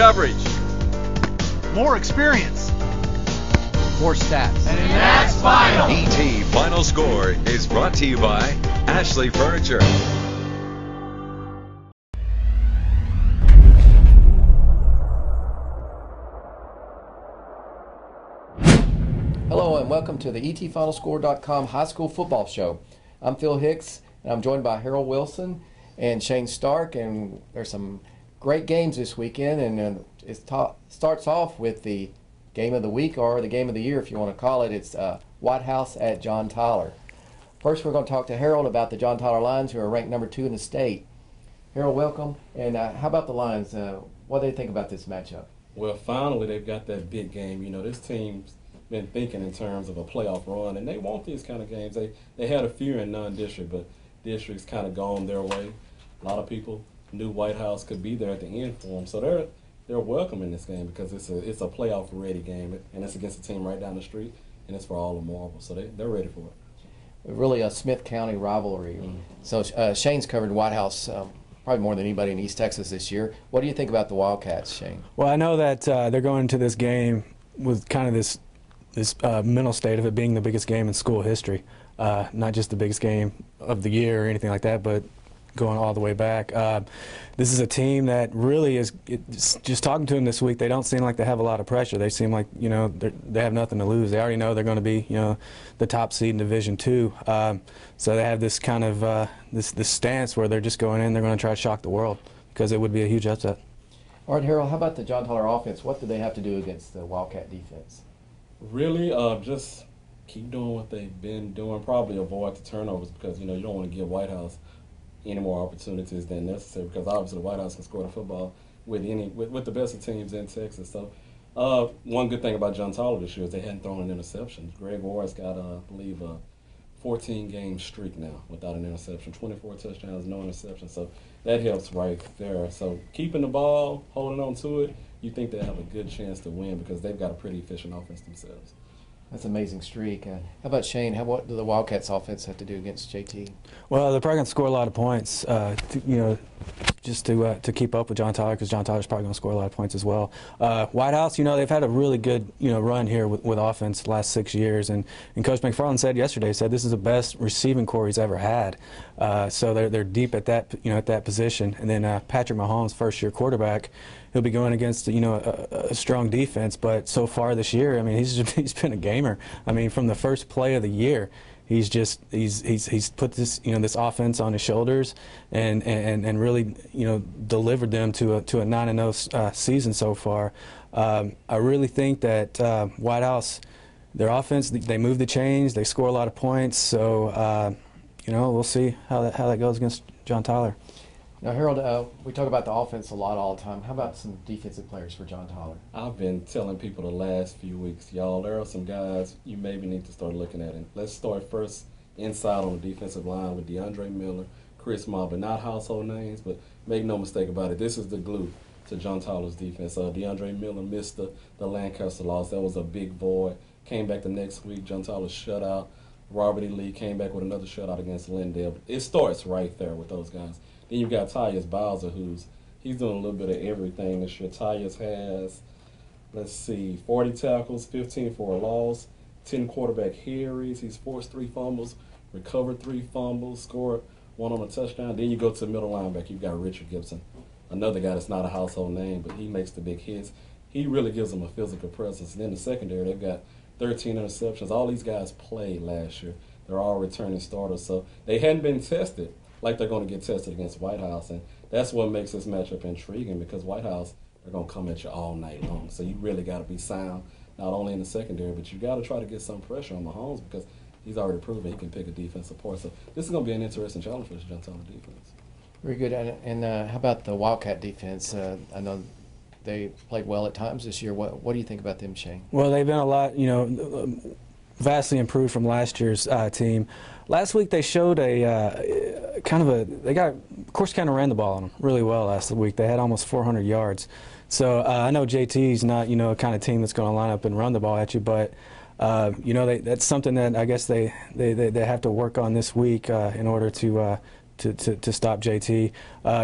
coverage. More experience. More stats. And that's final. ET Final Score is brought to you by Ashley Furniture. Hello and welcome to the ETFinalScore.com High School Football Show. I'm Phil Hicks and I'm joined by Harold Wilson and Shane Stark, and there's some great games this weekend, and it starts off with the game of the week, or the game of the year if you want to call it. It's Whitehou at John Tyler. First we're going to talk to Harold about the John Tyler Lions, who are ranked number 2 in the state. Harold, welcome. And how about the Lions? What do they think about this matchup? Well, finally they've got that big game. You know, this team's been thinking in terms of a playoff run, and they want these kind of games. They had a few in non-district, but district's kind of gone their way. A lot of people knew Whitehou could be there at the end for them, so they're welcome in this game because it's a playoff ready game, and it's against a team right down the street, and it's for all the marbles, so they're ready for it. Really a Smith County rivalry. So Shane's covered Whitehou probably more than anybody in East Texas this year. What do you think about the Wildcats, Shane? Well, I know that they're going into this game with kind of this mental state of it being the biggest game in school history, not just the biggest game of the year or anything like that, but going all the way back. This is a team that really is, just talking to them this week, they don't seem like they have a lot of pressure. They seem like, you know, they have nothing to lose. They already know they're going to be, you know, the top seed in Division II. So they have this kind of this stance where they're just going in, they're going to try to shock the world because it would be a huge upset. All right, Harold, how about the John Tyler offense? What do they have to do against the Wildcat defense? Really, just keep doing what they've been doing. Probably avoid the turnovers because, you know, you don't want to give Whitehou any more opportunities than necessary because obviously Whitehou can score the football with the best of teams in Texas. So one good thing about John Tyler this year is they hadn't thrown an interception. Greg Ward's got, I believe, a 14-game streak now without an interception, 24 touchdowns, no interceptions. So that helps right there. So keeping the ball, holding on to it, you think they have a good chance to win because they've got a pretty efficient offense themselves. That's an amazing streak. How about Shane? What do the Wildcats offense have to do against JT? Well, they're probably going to score a lot of points, you know, just to keep up with John Tyler, because John Tyler's probably going to score a lot of points as well. Whitehou, you know, they've had a really good, you know, run here with offense the last 6 years, and Coach McFarland said yesterday, this is the best receiving core he's ever had. So they're deep at that, you know, at that position. And then Patrick Mahomes, first-year quarterback, he'll be going against, you know, a strong defense. But so far this year, I mean, he's been a gamer. I mean, from the first play of the year, he's put this, you know, this offense on his shoulders and really, you know, delivered them to a 9-0 season so far. I really think that Whitehou, their offense, they move the chains, they score a lot of points. So you know, we'll see how that goes against John Tyler. Now, Harold, we talk about the offense a lot all the time. How about some defensive players for John Tyler? I've been telling people the last few weeks, y'all, there are some guys you maybe need to start looking at. And let's start first inside on the defensive line with DeAndre Miller, Chris Mobber, not household names, but make no mistake about it, this is the glue to John Tyler's defense. DeAndre Miller missed the Lancaster loss. That was a big void. Came back the next week, John Tyler shut out. Robert E. Lee came back with another shutout against Lindale. It starts right there with those guys. Then you've got Tyus Bowser, he's doing a little bit of everything this year. Tyus has, let's see, 40 tackles, 15 for a loss, 10 quarterback carries. He's forced 3 fumbles, recovered 3 fumbles, scored 1 on a touchdown. Then you go to the middle linebacker. You've got Richard Gibson, another guy that's not a household name, but he makes the big hits. He really gives them a physical presence. And then the secondary, they've got 13 interceptions. All these guys played last year. They're all returning starters, so they hadn't been tested like they're going to get tested against Whitehou, and that's what makes this matchup intriguing because Whitehou, they're going to come at you all night long. So you really got to be sound, not only in the secondary, but you got to try to get some pressure on Mahomes because he's already proven he can pick a defense apart. So this is going to be an interesting challenge for this John Tyler defense. Very good. And how about the Wildcat defense? I know they played well at times this year. What do you think about them, Shane? Well, they've been a lot, you know, vastly improved from last year's team. Last week they showed they kind of ran the ball on them really well last week. They had almost 400 yards. So I know JT's not, you know, a kind of team that's going to line up and run the ball at you, but you know, that's something that I guess they have to work on this week in order to to stop JT.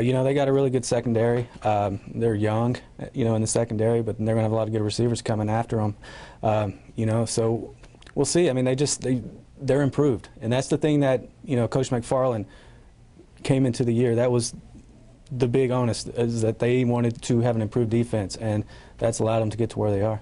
You know, they got a really good secondary. They're young, you know, in the secondary, but they're going to have a lot of good receivers coming after them. You know, so we'll see. I mean, they're improved, and that's the thing that, you know, Coach McFarland came into the year. That was the big onus, is that they wanted to have an improved defense, and that's allowed them to get to where they are.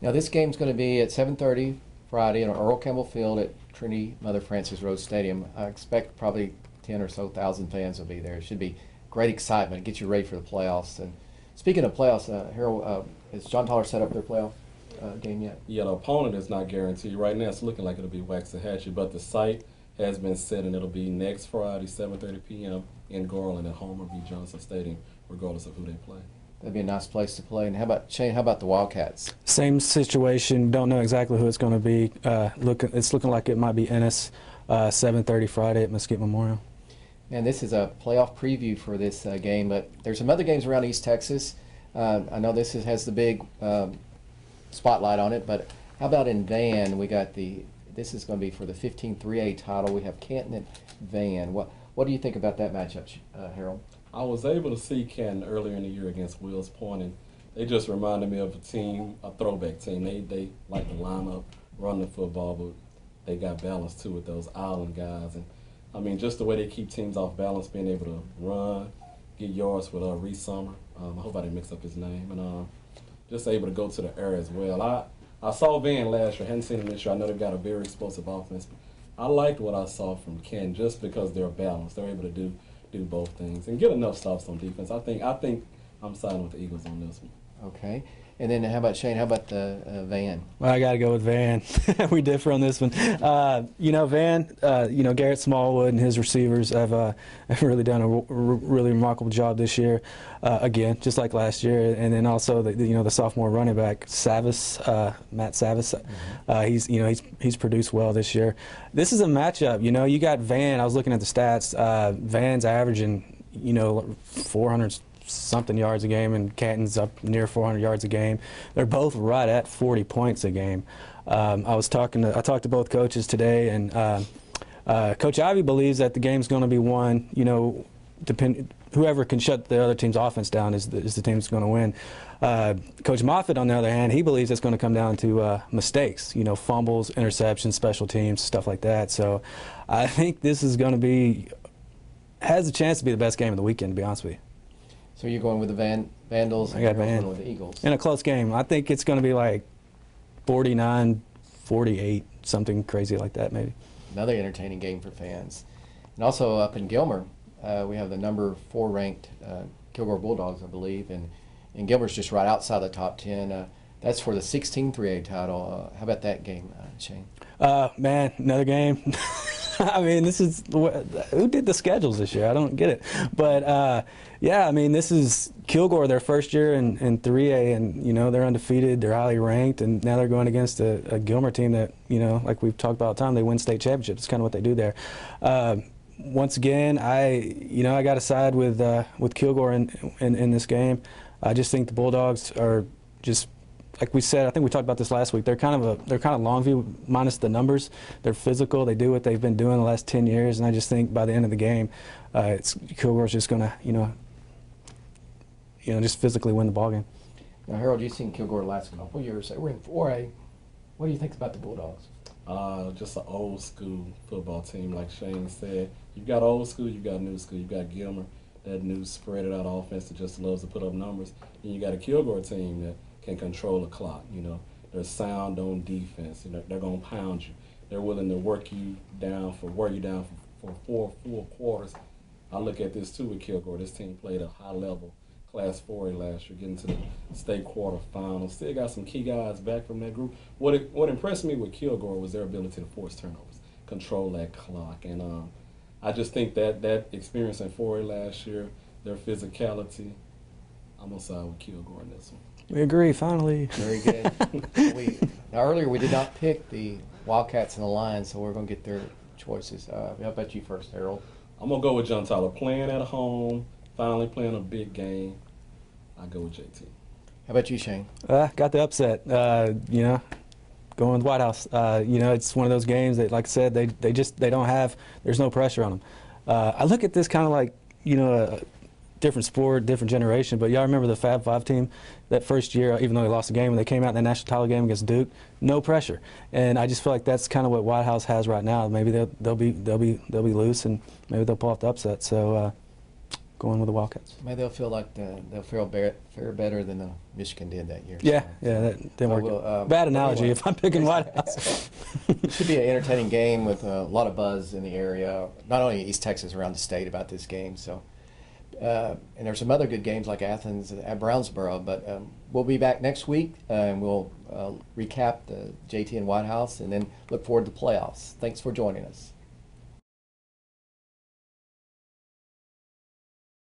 Now this game's going to be at 7:30 Friday on Earl Campbell Field at Trinity Mother Frances Rose Stadium. I expect probably 10 or so thousand fans will be there. It should be great excitement, get you ready for the playoffs. And speaking of playoffs, Harold, has John Tyler set up their playoff game yet? Yeah, the opponent is not guaranteed. Right now it's looking like it'll be Waxahachie, but the site has been set, and it'll be next Friday, 7:30 p.m. in Garland at Homer B. Johnson Stadium, regardless of who they play. That'd be a nice place to play. And how about Shane? How about the Wildcats? Same situation. Don't know exactly who it's going to be. It's looking like it might be Ennis. 7:30 Friday at Mesquite Memorial. And this is a playoff preview for this game, but there's some other games around East Texas. I know this has the big spotlight on it, but how about in Van? We got this is going to be for the 15 3A title. We have Canton and Van. What do you think about that matchup, Harold? I was able to see Canton earlier in the year against Wills Point, and they just reminded me of a throwback team. They like to line up, run the football, but they got balance too with those island guys. And I mean, just the way they keep teams off balance, being able to run, get yards with Reese Summer. I hope I didn't mix up his name. And just able to go to the air as well. I saw Van last year. Hadn't seen him this year. I know they've got a very explosive offense. But I liked what I saw from Ken just because they're balanced. They're able to do both things and get enough stops on defense. I think I'm siding with the Eagles on this one. Okay. And then how about Shane? How about the Van? Well, I got to go with Van. We differ on this one. You know, Van, you know, Garrett Smallwood and his receivers have really done a really remarkable job this year. Again, just like last year. And then also, the sophomore running back, Matt Savis. He's produced well this year. This is a matchup. You know, you got Van. I was looking at the stats. Van's averaging, 400-something yards a game, and Canton's up near 400 yards a game. They're both right at 40 points a game. I talked to both coaches today, and Coach Ivy believes that the game's going to be won. Whoever can shut the other team's offense down is the team that's going to win. Coach Moffitt, on the other hand, he believes it's going to come down to mistakes, fumbles, interceptions, special teams, stuff like that. So I think this is going to has a chance to be the best game of the weekend, to be honest with you. So you're going with the Vandals, and I got you're Van. going with the Eagles. In a close game. I think it's going to be like 49-48, something crazy like that maybe. Another entertaining game for fans. And also up in Gilmer, we have the number 4 ranked Kilgore Bulldogs, I believe, and Gilmer's just right outside the top 10. That's for the 16 3A title. How about that game, Shane? Man, another game. I mean, this is who did the schedules this year? I don't get it. But yeah, I mean, this is Kilgore, their first year in 3A, and they're undefeated, they're highly ranked, and now they're going against a Gilmer team that like we've talked about all the time, they win state championships. It's kind of what they do there. Once again, I got to side with Kilgore in this game. I just think the Bulldogs are just, like we said, I think we talked about this last week. They're kind of Longview minus the numbers. They're physical. They do what they've been doing the last 10 years, and I just think by the end of the game, Kilgore's just going to, just physically win the ballgame. Now, Harold, you've seen Kilgore the last couple of years. They were in 4A. What do you think about the Bulldogs? Just an old school football team, like Shane said. You've got old school, you've got new school. You've got Gilmer, that new spread it out offense that just loves to put up numbers. And you got a Kilgore team that can control the clock. They're sound on defense. They're going to pound you. They're willing to wear you down for 4 full quarters. I look at this too with Kilgore. This team played a high level Class 4A last year, getting to the state quarterfinals. Still got some key guys back from that group. What impressed me with Kilgore was their ability to force turnovers, control that clock, and I just think that experience in 4A last year, their physicality, I'm gonna side with Kilgore in this one. We agree, finally. Very good. Earlier we did not pick the Wildcats and the Lions, so we're going to get their choices. How about you first, Harold? I'm going to go with John Tyler. Playing at home, finally playing a big game, I go with JT. How about you, Shane? Got the upset, going with Whitehouse. It's one of those games that, like I said, they don't have, there's no pressure on I look at this kind of like, a different sport, different generation, but y'all remember the Fab Five team that first year, even though they lost the game, when they came out in the national title game against Duke, no pressure. And I just feel like that's kind of what Whitehou has right now. Maybe they'll be loose, and maybe they'll pull off the upset. So going with the Wildcats. Maybe they'll feel like they'll fare better than Michigan did that year. Yeah, that didn't work. Bad analogy anyway. if I'm picking Whitehou. It should be an entertaining game with a lot of buzz in the area, not only East Texas, around the state about this game. So, and there's some other good games like Athens at Brownsboro. But we'll be back next week, and we'll recap the JT and Whitehou, and then look forward to the playoffs. Thanks for joining us.